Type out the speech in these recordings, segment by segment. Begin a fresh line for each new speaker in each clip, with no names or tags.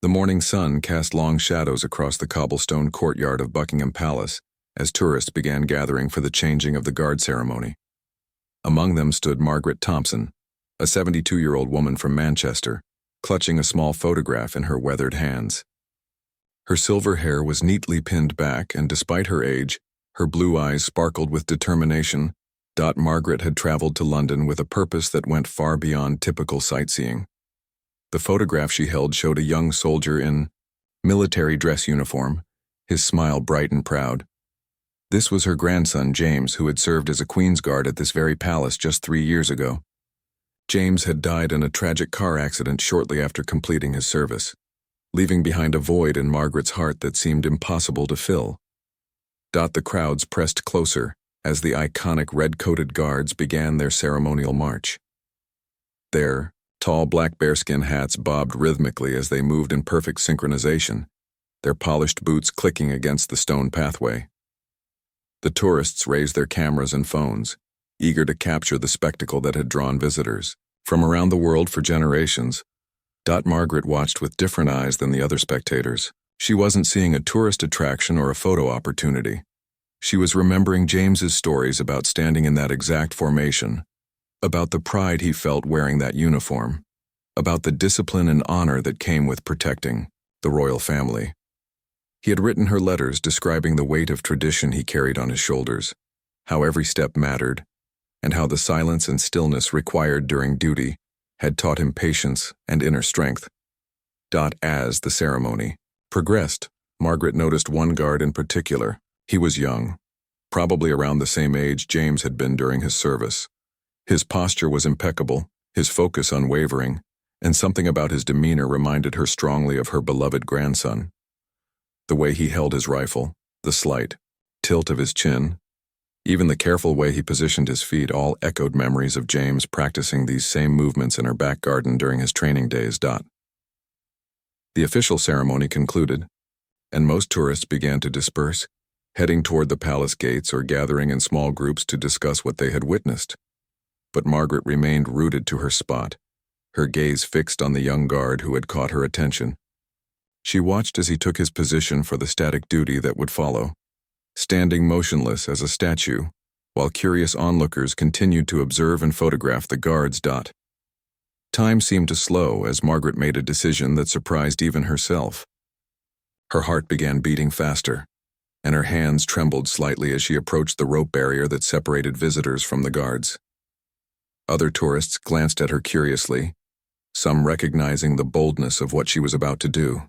The morning sun cast long shadows across the cobblestone courtyard of Buckingham Palace as tourists began gathering for the changing of the guard ceremony. Among them stood Margaret Thompson, a 72-year-old woman from Manchester, clutching a small photograph in her weathered hands. Her silver hair was neatly pinned back, and despite her age, her blue eyes sparkled with determination. Margaret had traveled to London with a purpose that went far beyond typical sightseeing. The photograph she held showed a young soldier in military dress uniform, his smile bright and proud. This was her grandson, James, who had served as a Queen's Guard at this very palace just 3 years ago. James had died in a tragic car accident shortly after completing his service, leaving behind a void in Margaret's heart that seemed impossible to fill. The crowds pressed closer as the iconic red-coated guards began their ceremonial march. Their tall black bearskin hats bobbed rhythmically as they moved in perfect synchronization, their polished boots clicking against the stone pathway. The tourists raised their cameras and phones, eager to capture the spectacle that had drawn visitors from around the world for generations. Margaret watched with different eyes than the other spectators. She wasn't seeing a tourist attraction or a photo opportunity. She was remembering James's stories about standing in that exact formation, about the pride he felt wearing that uniform, about the discipline and honor that came with protecting the royal family. He had written her letters describing the weight of tradition he carried on his shoulders, how every step mattered, and how the silence and stillness required during duty had taught him patience and inner strength. As the ceremony progressed, Margaret noticed one guard in particular. He was young, probably around the same age James had been during his service. His posture was impeccable, his focus unwavering, and something about his demeanor reminded her strongly of her beloved grandson. The way he held his rifle, the slight tilt of his chin, even the careful way he positioned his feet all echoed memories of James practicing these same movements in her back garden during his training days. The official ceremony concluded, and most tourists began to disperse, heading toward the palace gates or gathering in small groups to discuss what they had witnessed. But Margaret remained rooted to her spot, her gaze fixed on the young guard who had caught her attention. She watched as he took his position for the static duty that would follow, standing motionless as a statue, while curious onlookers continued to observe and photograph the guards. Time seemed to slow as Margaret made a decision that surprised even herself. Her heart began beating faster, and her hands trembled slightly as she approached the rope barrier that separated visitors from the guards. Other tourists glanced at her curiously, some recognizing the boldness of what she was about to do.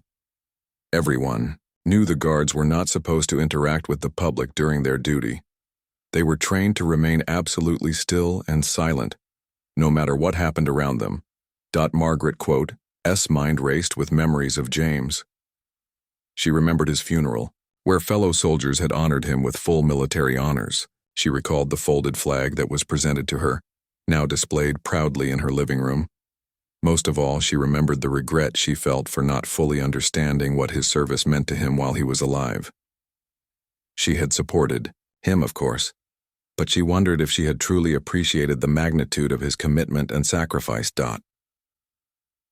Everyone knew the guards were not supposed to interact with the public during their duty. They were trained to remain absolutely still and silent, no matter what happened around them. Margaret, S mind raced with memories of James. She remembered his funeral, where fellow soldiers had honored him with full military honors. She recalled the folded flag that was presented to her, now displayed proudly in her living room. Most of all, she remembered the regret she felt for not fully understanding what his service meant to him while he was alive. She had supported him, of course, but she wondered if she had truly appreciated the magnitude of his commitment and sacrifice.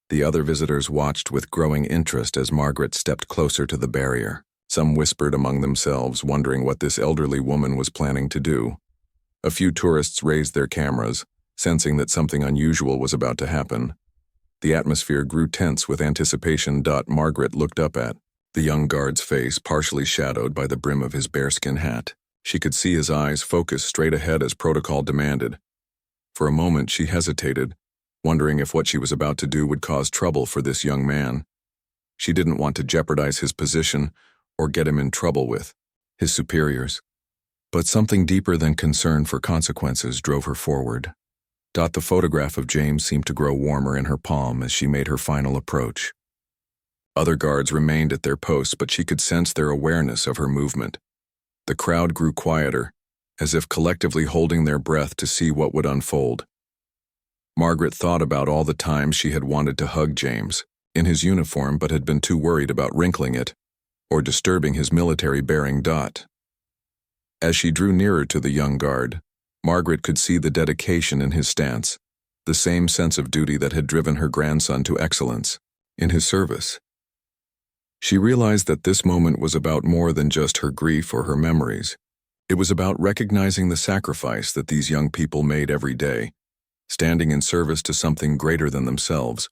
The other visitors watched with growing interest as Margaret stepped closer to the barrier. Some whispered among themselves, wondering what this elderly woman was planning to do. A few tourists raised their cameras, sensing that something unusual was about to happen. The atmosphere grew tense with anticipation. Margaret looked up at the young guard's face, partially shadowed by the brim of his bearskin hat. She could see his eyes focus straight ahead as protocol demanded. For a moment she hesitated, wondering if what she was about to do would cause trouble for this young man. She didn't want to jeopardize his position or get him in trouble with his superiors. But something deeper than concern for consequences drove her forward. The photograph of James seemed to grow warmer in her palm as she made her final approach. Other guards remained at their posts, but she could sense their awareness of her movement. The crowd grew quieter, as if collectively holding their breath to see what would unfold. Margaret thought about all the times she had wanted to hug James in his uniform but had been too worried about wrinkling it or disturbing his military bearing. As she drew nearer to the young guard, Margaret could see the dedication in his stance, the same sense of duty that had driven her grandson to excellence in his service. She realized that this moment was about more than just her grief or her memories. It was about recognizing the sacrifice that these young people made every day, standing in service to something greater than themselves,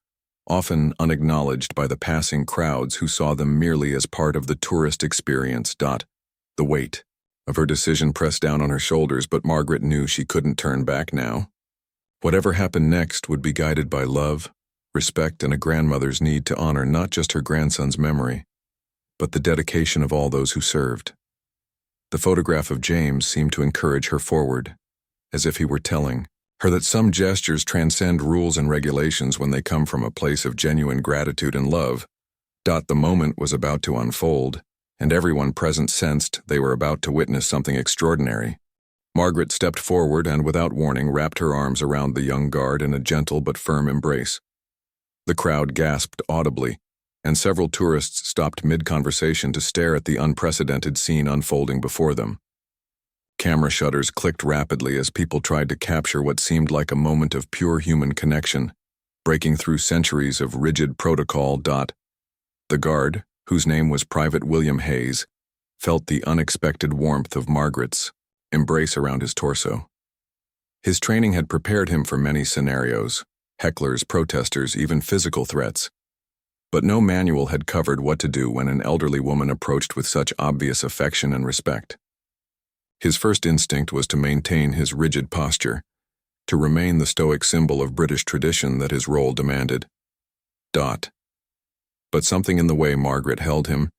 often unacknowledged by the passing crowds who saw them merely as part of the tourist experience. The weight of her decision pressed down on her shoulders, but Margaret knew she couldn't turn back now. Whatever happened next would be guided by love, respect, and a grandmother's need to honor not just her grandson's memory, but the dedication of all those who served. The photograph of James seemed to encourage her forward, as if he were telling her that some gestures transcend rules and regulations when they come from a place of genuine gratitude and love. The moment was about to unfold, and everyone present sensed they were about to witness something extraordinary. Margaret stepped forward and, without warning, wrapped her arms around the young guard in a gentle but firm embrace. The crowd gasped audibly, and several tourists stopped mid-conversation to stare at the unprecedented scene unfolding before them. Camera shutters clicked rapidly as people tried to capture what seemed like a moment of pure human connection, breaking through centuries of rigid protocol. The guard, whose name was Private William Hayes, felt the unexpected warmth of Margaret's embrace around his torso. His training had prepared him for many scenarios: hecklers, protesters, even physical threats. But no manual had covered what to do when an elderly woman approached with such obvious affection and respect. His first instinct was to maintain his rigid posture, to remain the stoic symbol of British tradition that his role demanded. But something in the way Margaret held him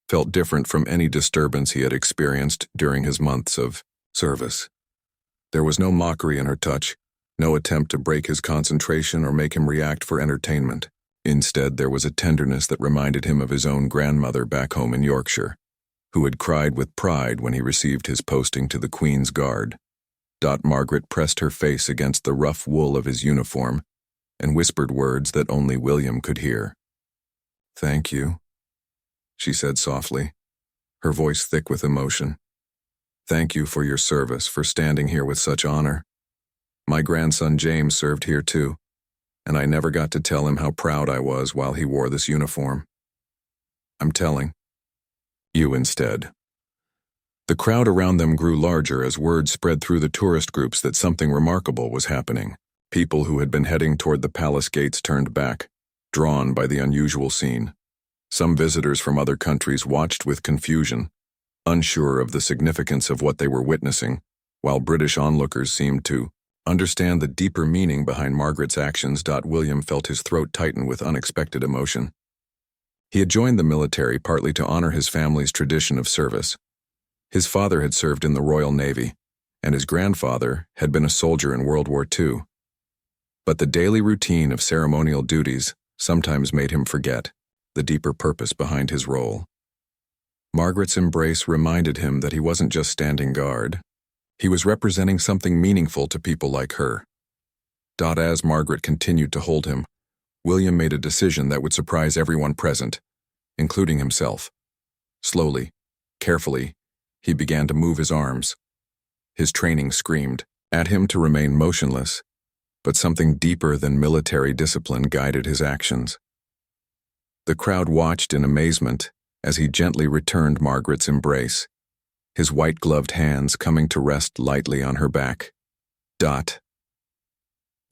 felt different from any disturbance he had experienced during his months of service. There was no mockery in her touch, no attempt to break his concentration or make him react for entertainment. Instead, there was a tenderness that reminded him of his own grandmother back home in Yorkshire, who had cried with pride when he received his posting to the Queen's Guard. Margaret pressed her face against the rough wool of his uniform and whispered words that only William could hear. "Thank you," she said softly, her voice thick with emotion. "Thank you for your service, for standing here with such honor. My grandson James served here too, and I never got to tell him how proud I was while he wore this uniform. I'm telling you instead." The crowd around them grew larger as word spread through the tourist groups that something remarkable was happening. People who had been heading toward the palace gates turned back, drawn by the unusual scene. Some visitors from other countries watched with confusion, unsure of the significance of what they were witnessing, while British onlookers seemed to understand the deeper meaning behind Margaret's actions. William felt his throat tighten with unexpected emotion. He had joined the military partly to honor his family's tradition of service. His father had served in the Royal Navy, and his grandfather had been a soldier in World War II. But the daily routine of ceremonial duties sometimes made him forget the deeper purpose behind his role. Margaret's embrace reminded him that he wasn't just standing guard. He was representing something meaningful to people like her. As Margaret continued to hold him, William made a decision that would surprise everyone present, including himself. Slowly, carefully, he began to move his arms. His training screamed at him to remain motionless, but something deeper than military discipline guided his actions. The crowd watched in amazement as he gently returned Margaret's embrace, his white-gloved hands coming to rest lightly on her back. The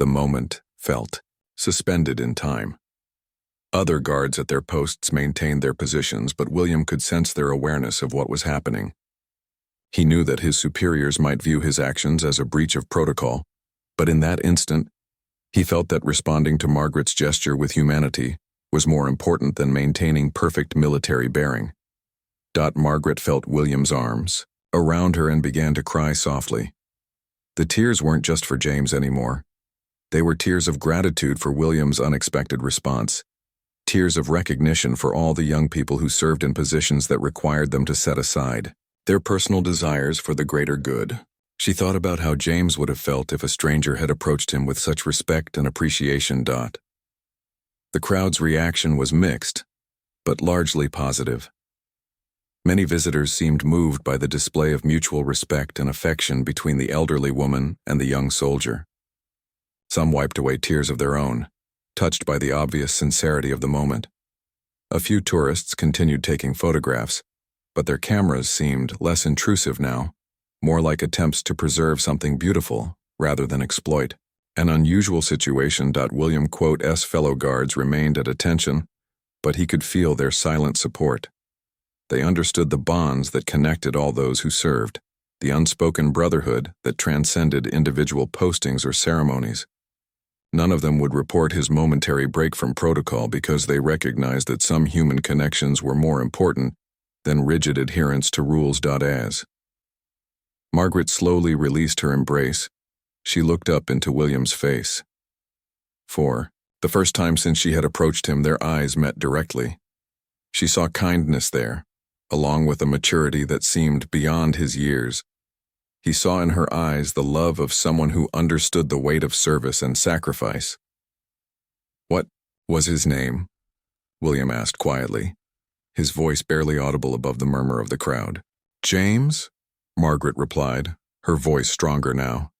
moment felt suspended in time. Other guards at their posts maintained their positions, but William could sense their awareness of what was happening. He knew that his superiors might view his actions as a breach of protocol, but in that instant, he felt that responding to Margaret's gesture with humanity was more important than maintaining perfect military bearing. Margaret felt William's arms around her and began to cry softly. The tears weren't just for James anymore. They were tears of gratitude for William's unexpected response, tears of recognition for all the young people who served in positions that required them to set aside their personal desires for the greater good. She thought about how James would have felt if a stranger had approached him with such respect and appreciation. The crowd's reaction was mixed, but largely positive. Many visitors seemed moved by the display of mutual respect and affection between the elderly woman and the young soldier. Some wiped away tears of their own, touched by the obvious sincerity of the moment. A few tourists continued taking photographs, but their cameras seemed less intrusive now, more like attempts to preserve something beautiful rather than exploit. An unusual situation. William's fellow guards remained at attention, but he could feel their silent support. They understood the bonds that connected all those who served, the unspoken brotherhood that transcended individual postings or ceremonies. None of them would report his momentary break from protocol because they recognized that some human connections were more important than rigid adherence to rules. As Margaret slowly released her embrace, she looked up into William's face. For the first time since she had approached him, their eyes met directly. She saw kindness there, along with a maturity that seemed beyond his years. He saw in her eyes the love of someone who understood the weight of service and sacrifice. "What was his name?" William asked quietly, his voice barely audible above the murmur of the crowd. "James?" Margaret replied, her voice stronger now.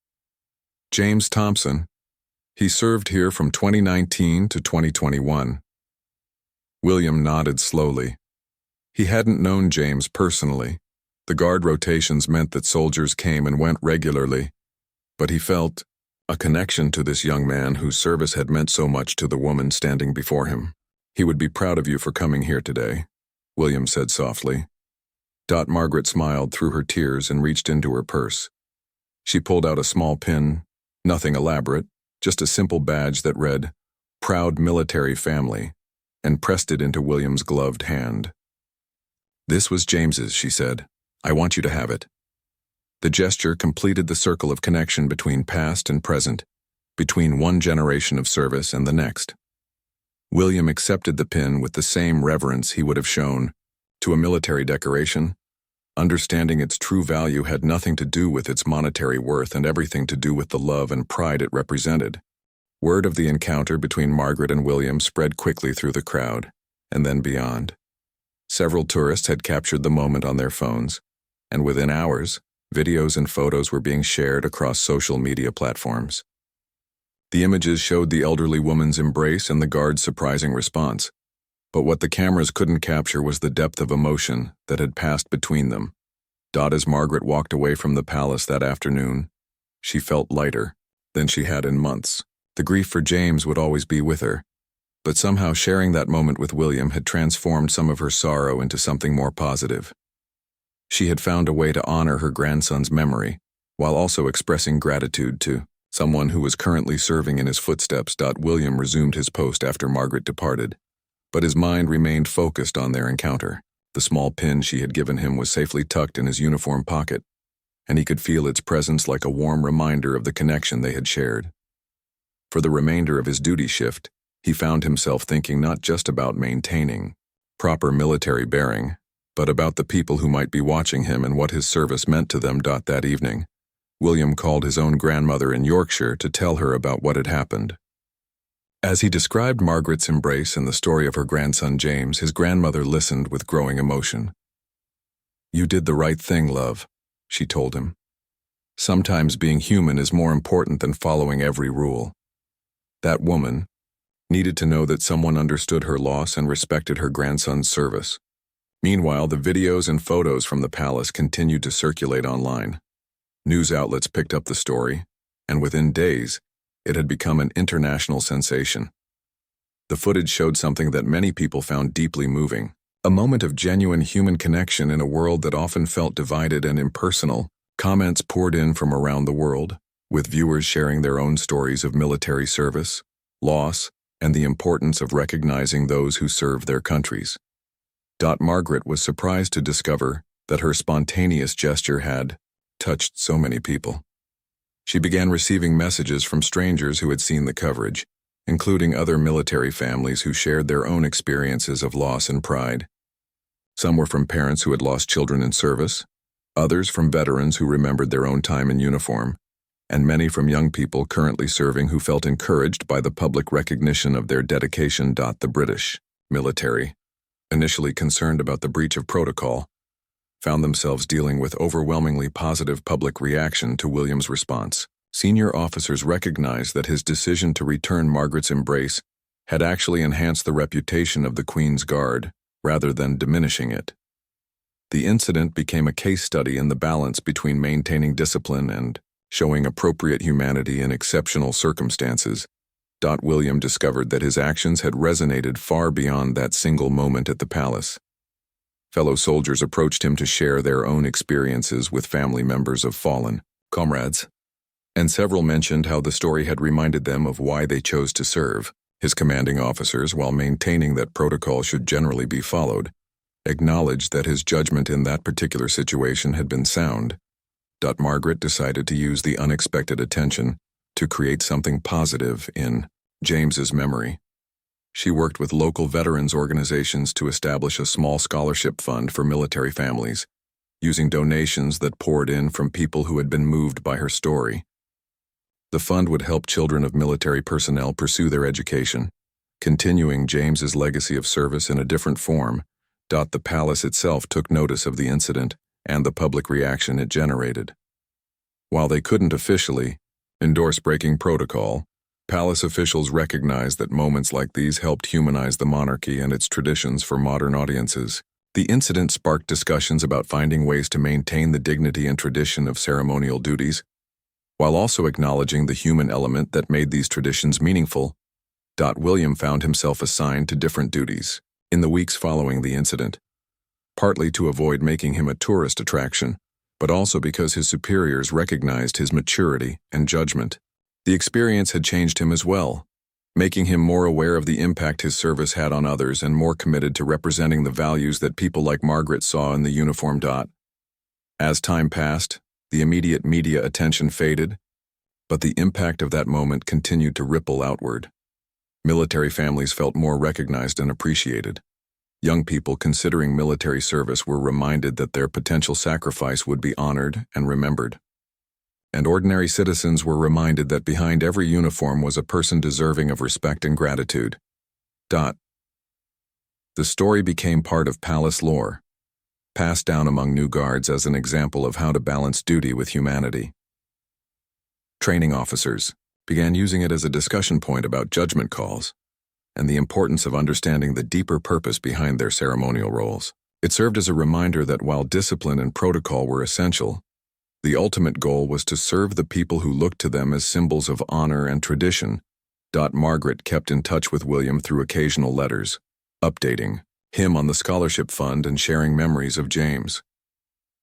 "James Thompson. He served here from 2019 to 2021. William nodded slowly. He hadn't known James personally. The guard rotations meant that soldiers came and went regularly, but he felt a connection to this young man whose service had meant so much to the woman standing before him. "He would be proud of you for coming here today," William said softly. Margaret smiled through her tears and reached into her purse. She pulled out a small pin, nothing elaborate, just a simple badge that read, "Proud Military Family," and pressed it into William's gloved hand. "This was James's," she said. "I want you to have it." The gesture completed the circle of connection between past and present, between one generation of service and the next. William accepted the pin with the same reverence he would have shown to a military decoration. Understanding its true value had nothing to do with its monetary worth and everything to do with the love and pride it represented. Word of the encounter between Margaret and William spread quickly through the crowd, and then beyond. Several tourists had captured the moment on their phones, and within hours, videos and photos were being shared across social media platforms. The images showed the elderly woman's embrace and the guard's surprising response, but what the cameras couldn't capture was the depth of emotion that had passed between them. As Margaret walked away from the palace that afternoon, she felt lighter than she had in months. The grief for James would always be with her, but somehow sharing that moment with William had transformed some of her sorrow into something more positive. She had found a way to honor her grandson's memory, while also expressing gratitude to someone who was currently serving in his footsteps. William resumed his post after Margaret departed, but his mind remained focused on their encounter. The small pin she had given him was safely tucked in his uniform pocket, and he could feel its presence like a warm reminder of the connection they had shared. For the remainder of his duty shift, he found himself thinking not just about maintaining proper military bearing, but about the people who might be watching him and what his service meant to them. That evening, William called his own grandmother in Yorkshire to tell her about what had happened. As he described Margaret's embrace and the story of her grandson James, his grandmother listened with growing emotion. "You did the right thing, love," she told him. "Sometimes being human is more important than following every rule." That woman needed to know that someone understood her loss and respected her grandson's service. Meanwhile, the videos and photos from the palace continued to circulate online. News outlets picked up the story, and within days, it had become an international sensation. The footage showed something that many people found deeply moving, a moment of genuine human connection in a world that often felt divided and impersonal. Comments poured in from around the world, with viewers sharing their own stories of military service, loss, and the importance of recognizing those who serve their countries. Margaret was surprised to discover that her spontaneous gesture had touched so many people. She began receiving messages from strangers who had seen the coverage, including other military families who shared their own experiences of loss and pride. Some were from parents who had lost children in service, others from veterans who remembered their own time in uniform, and many from young people currently serving who felt encouraged by the public recognition of their dedication. The British military, initially concerned about the breach of protocol, found themselves dealing with overwhelmingly positive public reaction to William's response. Senior officers recognized that his decision to return Margaret's embrace had actually enhanced the reputation of the Queen's Guard rather than diminishing it. The incident became a case study in the balance between maintaining discipline and showing appropriate humanity in exceptional circumstances. William discovered that his actions had resonated far beyond that single moment at the palace. Fellow soldiers approached him to share their own experiences with family members of fallen comrades, and several mentioned how the story had reminded them of why they chose to serve. His commanding officers, while maintaining that protocol should generally be followed, acknowledged that his judgment in that particular situation had been sound. Margaret decided to use the unexpected attention to create something positive in James's memory. She worked with local veterans organizations to establish a small scholarship fund for military families, using donations that poured in from people who had been moved by her story. The fund would help children of military personnel pursue their education, continuing James's legacy of service in a different form. The palace itself took notice of the incident and the public reaction it generated. While they couldn't officially endorse breaking protocol, palace officials recognized that moments like these helped humanize the monarchy and its traditions for modern audiences. The incident sparked discussions about finding ways to maintain the dignity and tradition of ceremonial duties, while also acknowledging the human element that made these traditions meaningful. William found himself assigned to different duties in the weeks following the incident, partly to avoid making him a tourist attraction, but also because his superiors recognized his maturity and judgment. The experience had changed him as well, making him more aware of the impact his service had on others and more committed to representing the values that people like Margaret saw in the uniform. As time passed, the immediate media attention faded, but the impact of that moment continued to ripple outward. Military families felt more recognized and appreciated. Young people considering military service were reminded that their potential sacrifice would be honored and remembered. And ordinary citizens were reminded that behind every uniform was a person deserving of respect and gratitude. The story became part of palace lore, passed down among new guards as an example of how to balance duty with humanity. Training officers began using it as a discussion point about judgment calls and the importance of understanding the deeper purpose behind their ceremonial roles. It served as a reminder that while discipline and protocol were essential, the ultimate goal was to serve the people who looked to them as symbols of honor and tradition. Margaret kept in touch with William through occasional letters, updating him on the scholarship fund and sharing memories of James.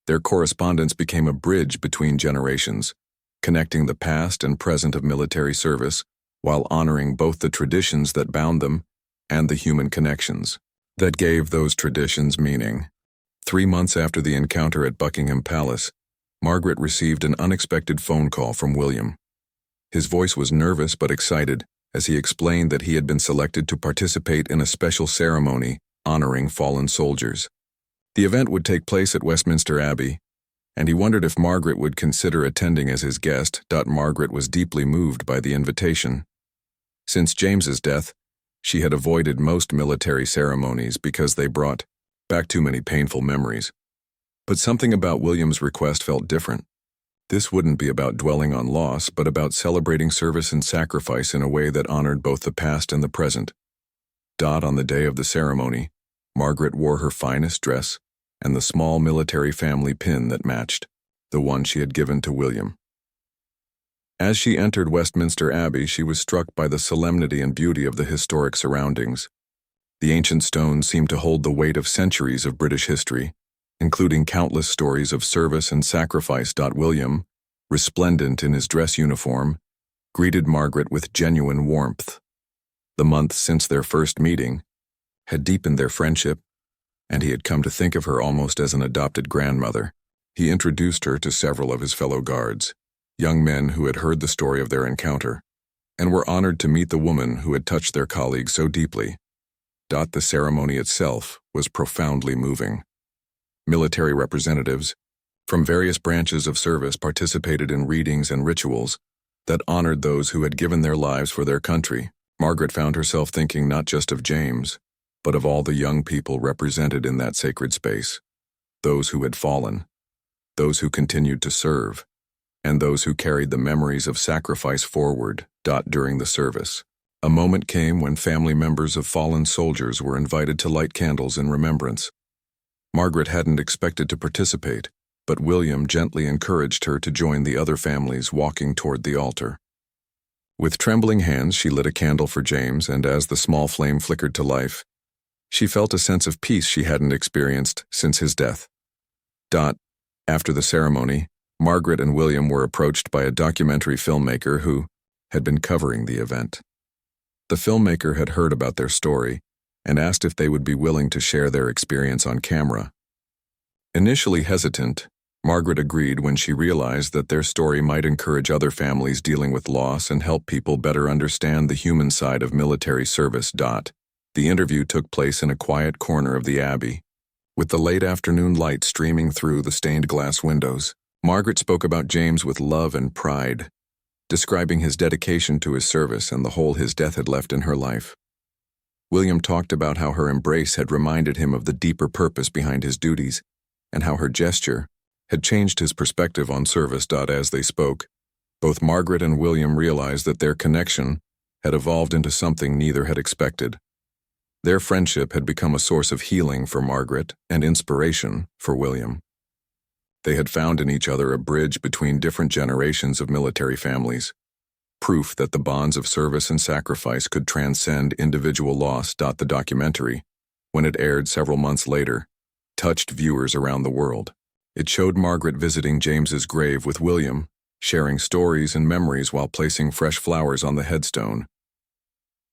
Their correspondence became a bridge between generations, connecting the past and present of military service, while honoring both the traditions that bound them and the human connections that gave those traditions meaning. 3 months after the encounter at Buckingham Palace, Margaret received an unexpected phone call from William. His voice was nervous but excited as he explained that he had been selected to participate in a special ceremony honoring fallen soldiers. The event would take place at Westminster Abbey, and he wondered if Margaret would consider attending as his guest. Margaret was deeply moved by the invitation. Since James's death, she had avoided most military ceremonies because they brought back too many painful memories. But something about William's request felt different. This wouldn't be about dwelling on loss, but about celebrating service and sacrifice in a way that honored both the past and the present. On the day of the ceremony, Margaret wore her finest dress and the small military family pin that matched, the one she had given to William. As she entered Westminster Abbey, she was struck by the solemnity and beauty of the historic surroundings. The ancient stones seemed to hold the weight of centuries of British history, including countless stories of service and sacrifice. William, resplendent in his dress uniform, greeted Margaret with genuine warmth. The months since their first meeting had deepened their friendship, and he had come to think of her almost as an adopted grandmother. He introduced her to several of his fellow guards, young men who had heard the story of their encounter, and were honored to meet the woman who had touched their colleague so deeply. The ceremony itself was profoundly moving. Military representatives from various branches of service participated in readings and rituals that honored those who had given their lives for their country. Margaret found herself thinking not just of James, but of all the young people represented in that sacred space, those who had fallen, those who continued to serve, and those who carried the memories of sacrifice forward. During the service, A moment came when family members of fallen soldiers were invited to light candles in remembrance. Margaret hadn't expected to participate, but William gently encouraged her to join the other families walking toward the altar. With trembling hands, she lit a candle for James, and as the small flame flickered to life, she felt a sense of peace she hadn't experienced since his death. After the ceremony, Margaret and William were approached by a documentary filmmaker who had been covering the event. The filmmaker had heard about their story and asked if they would be willing to share their experience on camera. Initially hesitant, Margaret agreed when she realized that their story might encourage other families dealing with loss and help people better understand the human side of military service. The interview took place in a quiet corner of the Abbey. With the late afternoon light streaming through the stained glass windows, Margaret spoke about James with love and pride, describing his dedication to his service and the hole his death had left in her life. William talked about how her embrace had reminded him of the deeper purpose behind his duties, and how her gesture had changed his perspective on service. As they spoke, both Margaret and William realized that their connection had evolved into something neither had expected. Their friendship had become a source of healing for Margaret and inspiration for William. They had found in each other a bridge between different generations of military families, proof that the bonds of service and sacrifice could transcend individual loss. The documentary, when it aired several months later, touched viewers around the world. It showed Margaret visiting James's grave with William, sharing stories and memories while placing fresh flowers on the headstone.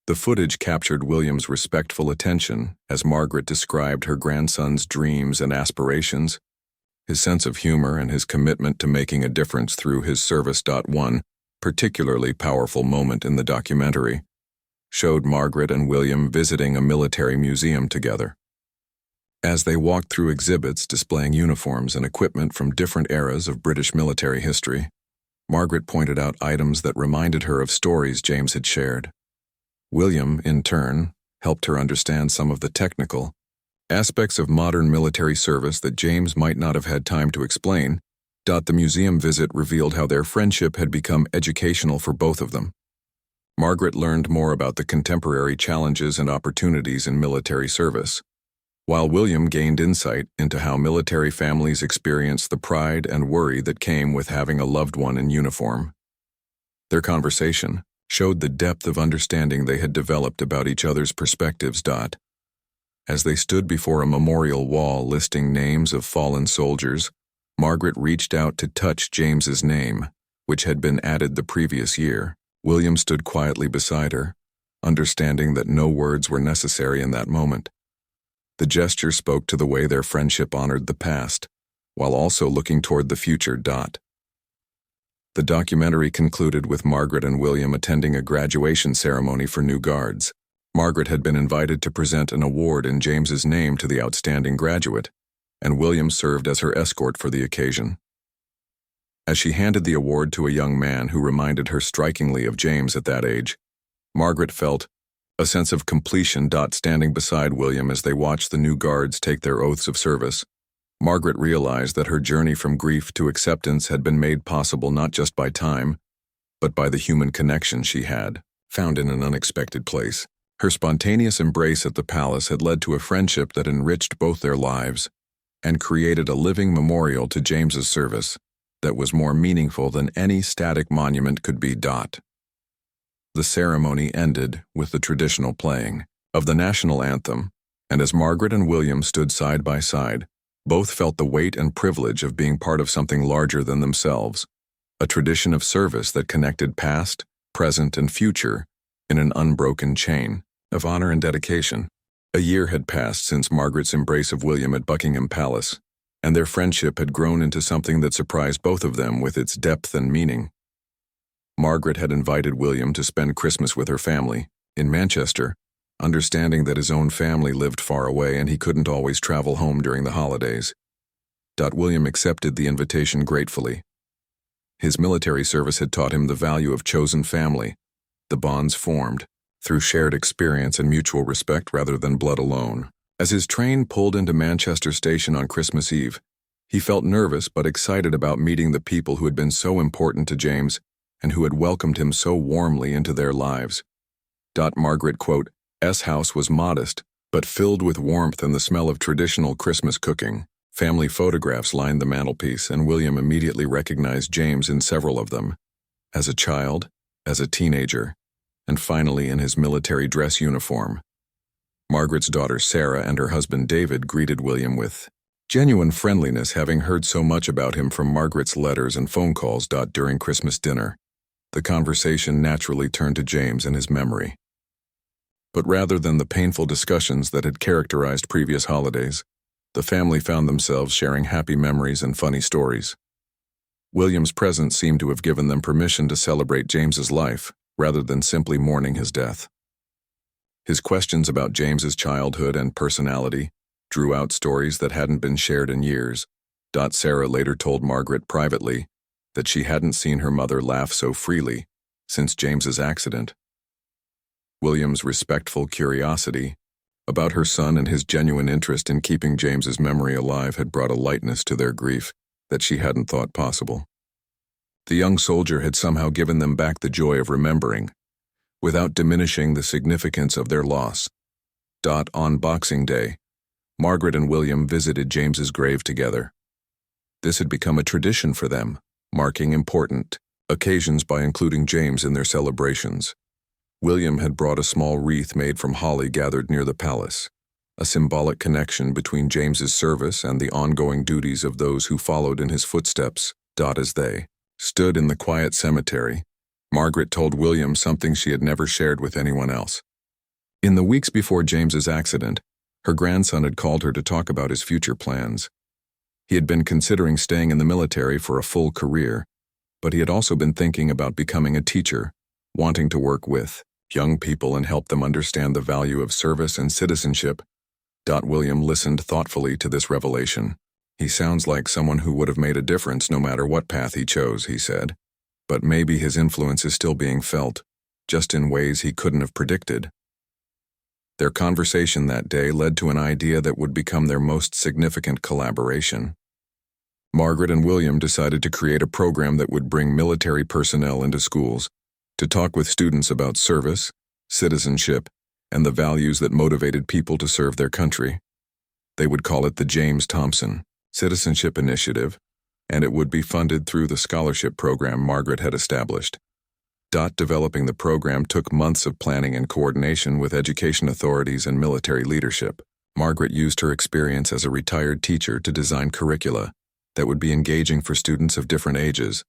The footage captured William's respectful attention as Margaret described her grandson's dreams and aspirations, his sense of humor, and his commitment to making a difference through his service. One particularly powerful moment in the documentary showed Margaret and William visiting a military museum together. As they walked through exhibits displaying uniforms and equipment from different eras of British military history, Margaret pointed out items that reminded her of stories James had shared. William, in turn, helped her understand some of the technical aspects of modern military service that James might not have had time to explain. The museum visit revealed how their friendship had become educational for both of them. Margaret learned more about the contemporary challenges and opportunities in military service, while William gained insight into how military families experience the pride and worry that came with having a loved one in uniform. Their conversation showed the depth of understanding they had developed about each other's perspectives. As they stood before a memorial wall listing names of fallen soldiers, Margaret reached out to touch James's name, which had been added the previous year. William stood quietly beside her, understanding that no words were necessary in that moment. The gesture spoke to the way their friendship honored the past, while also looking toward the future. The documentary concluded with Margaret and William attending a graduation ceremony for new guards. Margaret had been invited to present an award in James's name to the outstanding graduate, and William served as her escort for the occasion. As she handed the award to a young man who reminded her strikingly of James at that age, Margaret felt a sense of completion. Standing beside William as they watched the new guards take their oaths of service, Margaret realized that her journey from grief to acceptance had been made possible not just by time, but by the human connection she had found in an unexpected place. Her spontaneous embrace at the palace had led to a friendship that enriched both their lives and created a living memorial to James's service that was more meaningful than any static monument could be. The ceremony ended with the traditional playing of the national anthem, and as Margaret and William stood side by side, both felt the weight and privilege of being part of something larger than themselves, a tradition of service that connected past, present, and future in an unbroken chain of honor and dedication. A year had passed since Margaret's embrace of William at Buckingham Palace, and their friendship had grown into something that surprised both of them with its depth and meaning. Margaret had invited William to spend Christmas with her family in Manchester, understanding that his own family lived far away and he couldn't always travel home during the holidays. William accepted the invitation gratefully. His military service had taught him the value of chosen family, the bonds formed through shared experience and mutual respect rather than blood alone. As his train pulled into Manchester Station on Christmas Eve, he felt nervous but excited about meeting the people who had been so important to James and who had welcomed him so warmly into their lives. Margaret, quote, S house was modest, but filled with warmth and the smell of traditional Christmas cooking. Family photographs lined the mantelpiece, and William immediately recognized James in several of them. As a child, as a teenager, and finally in his military dress uniform. Margaret's daughter Sarah and her husband David greeted William with genuine friendliness, having heard so much about him from Margaret's letters and phone calls. During Christmas dinner, the conversation naturally turned to James and his memory. But rather than the painful discussions that had characterized previous holidays, the family found themselves sharing happy memories and funny stories. William's presence seemed to have given them permission to celebrate James's life, rather than simply mourning his death. His questions about James's childhood and personality drew out stories that hadn't been shared in years. Sarah later told Margaret privately that she hadn't seen her mother laugh so freely since James's accident. William's respectful curiosity about her son and his genuine interest in keeping James's memory alive had brought a lightness to their grief that she hadn't thought possible. The young soldier had somehow given them back the joy of remembering, without diminishing the significance of their loss. On Boxing Day, Margaret and William visited James's grave together. This had become a tradition for them, marking important occasions by including James in their celebrations. William had brought a small wreath made from holly gathered near the palace, a symbolic connection between James's service and the ongoing duties of those who followed in his footsteps. As they stood in the quiet cemetery, Margaret told William something she had never shared with anyone else. In the weeks before James's accident, her grandson had called her to talk about his future plans. He had been considering staying in the military for a full career, but he had also been thinking about becoming a teacher, wanting to work with young people and help them understand the value of service and citizenship. William listened thoughtfully to this revelation. He sounds like someone who would have made a difference no matter what path he chose, he said. But maybe his influence is still being felt, just in ways he couldn't have predicted. Their conversation that day led to an idea that would become their most significant collaboration. Margaret and William decided to create a program that would bring military personnel into schools to talk with students about service, citizenship, and the values that motivated people to serve their country. They would call it the James Thompson Citizenship Initiative, and it would be funded through the scholarship program Margaret had established. Developing the program took months of planning and coordination with education authorities and military leadership. Margaret used her experience as a retired teacher to design curricula that would be engaging for students of different ages,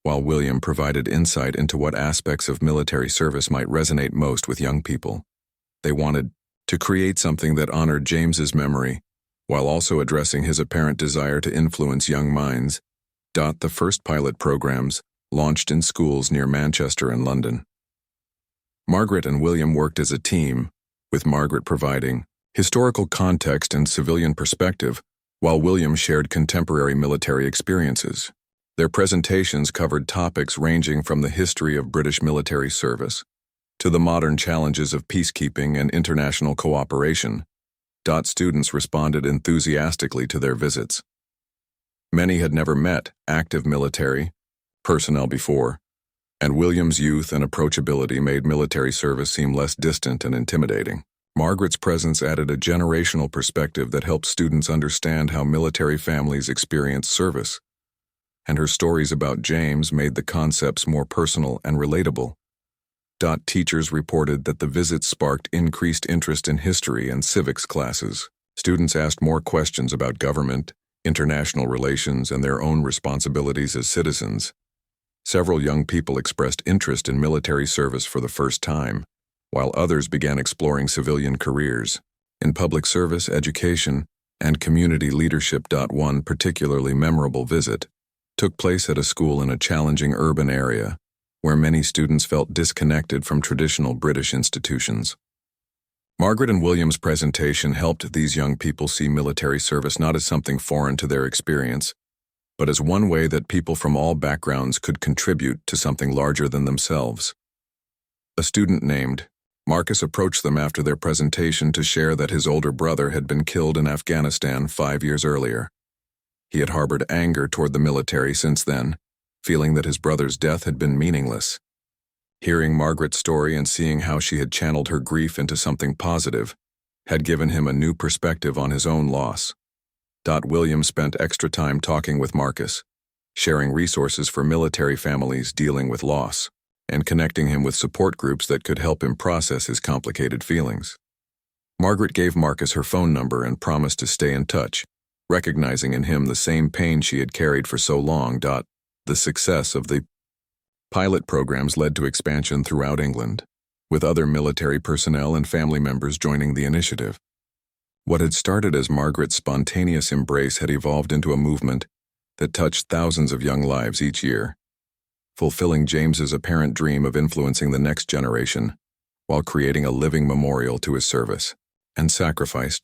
while William provided insight into what aspects of military service might resonate most with young people. They wanted to create something that honored James's memory, while also addressing his apparent desire to influence young minds. The first pilot programs launched in schools near Manchester and London. Margaret and William worked as a team, with Margaret providing historical context and civilian perspective, while William shared contemporary military experiences. Their presentations covered topics ranging from the history of British military service to the modern challenges of peacekeeping and international cooperation. Students responded enthusiastically to their visits. Many had never met active military personnel before, and William's youth and approachability made military service seem less distant and intimidating. Margaret's presence added a generational perspective that helped students understand how military families experience service, and her stories about James made the concepts more personal and relatable. Teachers reported that the visits sparked increased interest in history and civics classes. Students asked more questions about government, international relations, and their own responsibilities as citizens. Several young people expressed interest in military service for the first time, while others began exploring civilian careers in public service, education, and community leadership. One particularly memorable visit took place at a school in a challenging urban area, where many students felt disconnected from traditional British institutions. Margaret and William's presentation helped these young people see military service not as something foreign to their experience, but as one way that people from all backgrounds could contribute to something larger than themselves. A student named Marcus approached them after their presentation to share that his older brother had been killed in Afghanistan 5 years earlier. He had harbored anger toward the military since then, feeling that his brother's death had been meaningless. Hearing Margaret's story and seeing how she had channeled her grief into something positive had given him a new perspective on his own loss. William spent extra time talking with Marcus, sharing resources for military families dealing with loss, and connecting him with support groups that could help him process his complicated feelings. Margaret gave Marcus her phone number and promised to stay in touch, recognizing in him the same pain she had carried for so long. The success of the pilot programs led to expansion throughout England, with other military personnel and family members joining the initiative. What had started as Margaret's spontaneous embrace had evolved into a movement that touched thousands of young lives each year, fulfilling James's apparent dream of influencing the next generation while creating a living memorial to his service and sacrifice.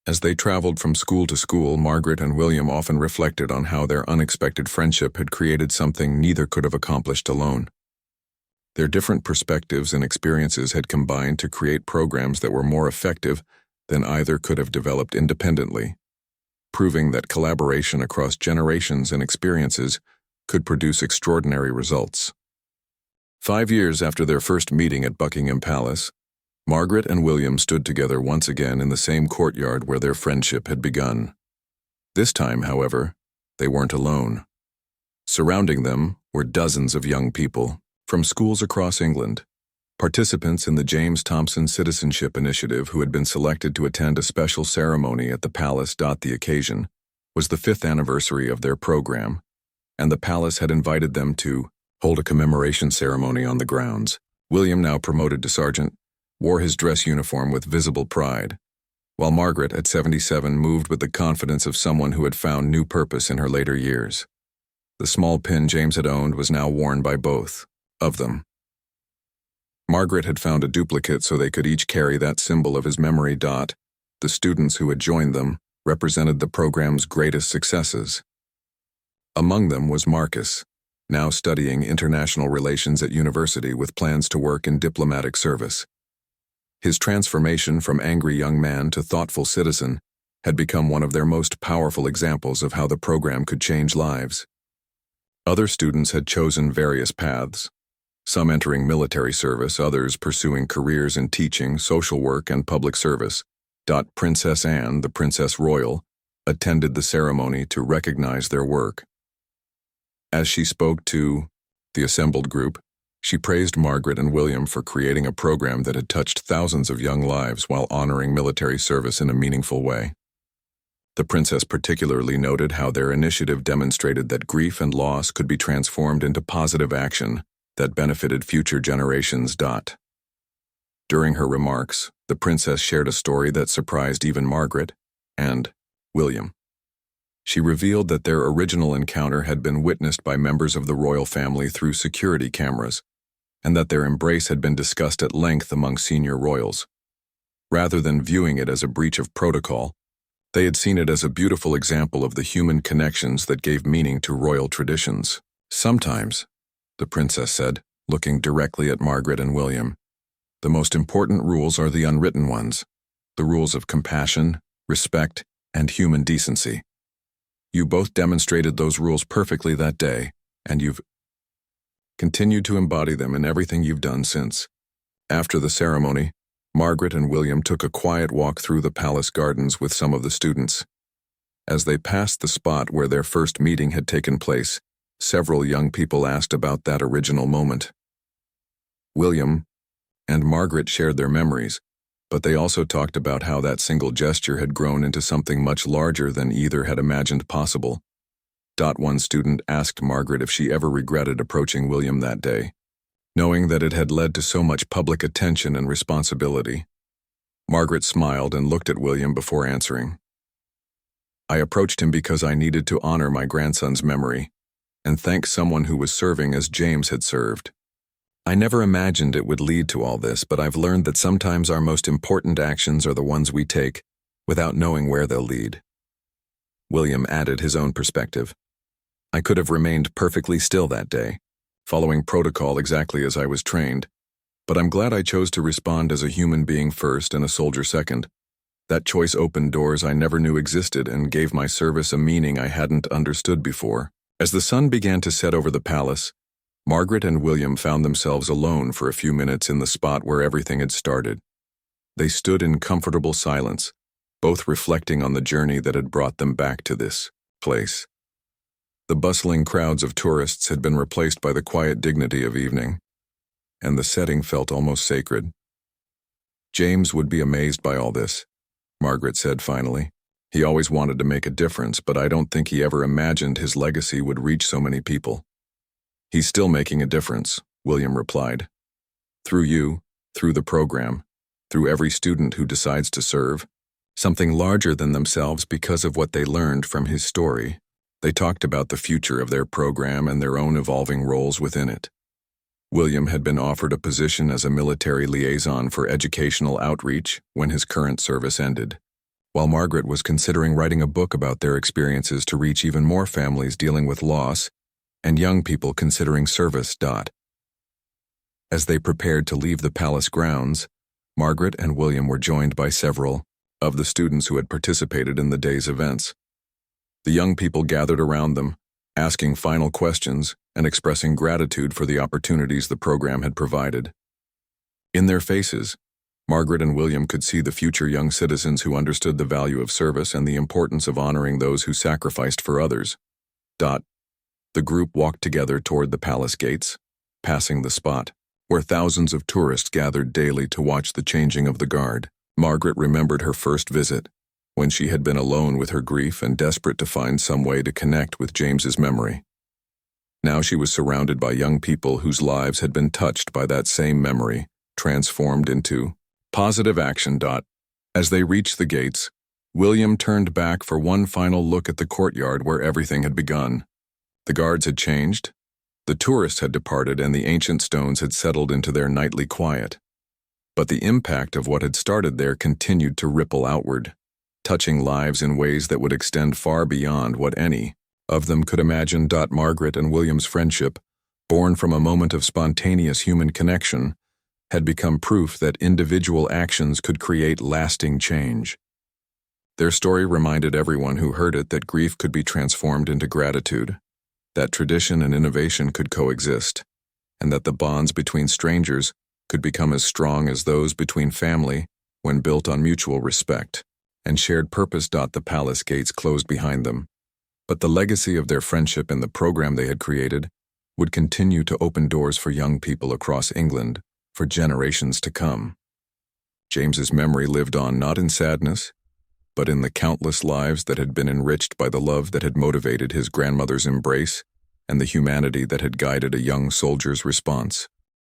As they traveled from school to school, Margaret and William often reflected on how their unexpected friendship had created something neither could have accomplished alone. Their different perspectives and experiences had combined to create programs that were more effective than either could have developed independently, proving that collaboration across generations and experiences could produce extraordinary results. 5 years after their first meeting at Buckingham Palace, Margaret and William stood together once again in the same courtyard where their friendship had begun. This time, however, they weren't alone. Surrounding them were dozens of young people from schools across England, participants in the James Thompson Citizenship Initiative who had been selected to attend a special ceremony at the palace. The occasion was the 5th anniversary of their program, and the palace had invited them to hold a commemoration ceremony on the grounds. William, now promoted to sergeant, wore his dress uniform with visible pride, while Margaret, at 77, moved with the confidence of someone who had found new purpose in her later years. The small pin James had owned was now worn by both of them. Margaret had found a duplicate so they could each carry that symbol of his memory. The students who had joined them represented the program's greatest successes. Among them was Marcus, now studying international relations at university with plans to work in diplomatic service. His transformation from angry young man to thoughtful citizen had become one of their most powerful examples of how the program could change lives. Other students had chosen various paths, some entering military service, others pursuing careers in teaching, social work, and public service. Princess Anne, the Princess Royal, attended the ceremony to recognize their work. As she spoke to the assembled group, she praised Margaret and William for creating a program that had touched thousands of young lives while honoring military service in a meaningful way. The princess particularly noted how their initiative demonstrated that grief and loss could be transformed into positive action that benefited future generations. During her remarks, the princess shared a story that surprised even Margaret and William. She revealed that their original encounter had been witnessed by members of the royal family through security cameras, and that their embrace had been discussed at length among senior royals. Rather than viewing it as a breach of protocol, they had seen it as a beautiful example of the human connections that gave meaning to royal traditions. Sometimes, the princess said, looking directly at Margaret and William, the most important rules are the unwritten ones, the rules of compassion, respect, and human decency. You both demonstrated those rules perfectly that day, and you've continued to embody them in everything you've done since. After the ceremony, Margaret and William took a quiet walk through the palace gardens with some of the students. As they passed the spot where their first meeting had taken place, several young people asked about that original moment. William and Margaret shared their memories, but they also talked about how that single gesture had grown into something much larger than either had imagined possible. One student asked Margaret if she ever regretted approaching William that day, knowing that it had led to so much public attention and responsibility. Margaret smiled and looked at William before answering. I approached him because I needed to honor my grandson's memory and thank someone who was serving as James had served. I never imagined it would lead to all this, but I've learned that sometimes our most important actions are the ones we take without knowing where they'll lead. William added his own perspective. I could have remained perfectly still that day, following protocol exactly as I was trained, but I'm glad I chose to respond as a human being first and a soldier second. That choice opened doors I never knew existed and gave my service a meaning I hadn't understood before. As the sun began to set over the palace, Margaret and William found themselves alone for a few minutes in the spot where everything had started. They stood in comfortable silence, both reflecting on the journey that had brought them back to this place. The bustling crowds of tourists had been replaced by the quiet dignity of evening, and the setting felt almost sacred. James would be amazed by all this, Margaret said finally. He always wanted to make a difference, but I don't think he ever imagined his legacy would reach so many people. He's still making a difference, William replied. Through you, through the program, through every student who decides to serve, something larger than themselves because of what they learned from his story. They talked about the future of their program and their own evolving roles within it. William had been offered a position as a military liaison for educational outreach when his current service ended, while Margaret was considering writing a book about their experiences to reach even more families dealing with loss and young people considering service. As they prepared to leave the palace grounds, Margaret and William were joined by several of the students who had participated in the day's events. The young people gathered around them, asking final questions and expressing gratitude for the opportunities the program had provided. In their faces, Margaret and William could see the future young citizens who understood the value of service and the importance of honoring those who sacrificed for others. The group walked together toward the palace gates, passing the spot where thousands of tourists gathered daily to watch the changing of the guard. Margaret remembered her first visit, when she had been alone with her grief and desperate to find some way to connect with James's memory. Now she was surrounded by young people whose lives had been touched by that same memory, transformed into positive action. As they reached the gates, William turned back for one final look at the courtyard where everything had begun. The guards had changed, the tourists had departed, and the ancient stones had settled into their nightly quiet. But the impact of what had started there continued to ripple outward, touching lives in ways that would extend far beyond what any of them could imagine. Margaret and William's friendship, born from a moment of spontaneous human connection, had become proof that individual actions could create lasting change. Their story reminded everyone who heard it that grief could be transformed into gratitude, that tradition and innovation could coexist, and that the bonds between strangers could become as strong as those between family when built on mutual respect and shared purpose. The palace gates closed behind them, but the legacy of their friendship and the program they had created would continue to open doors for young people across England for generations to come. James's memory lived on not in sadness, but in the countless lives that had been enriched by the love that had motivated his grandmother's embrace and the humanity that had guided a young soldier's response.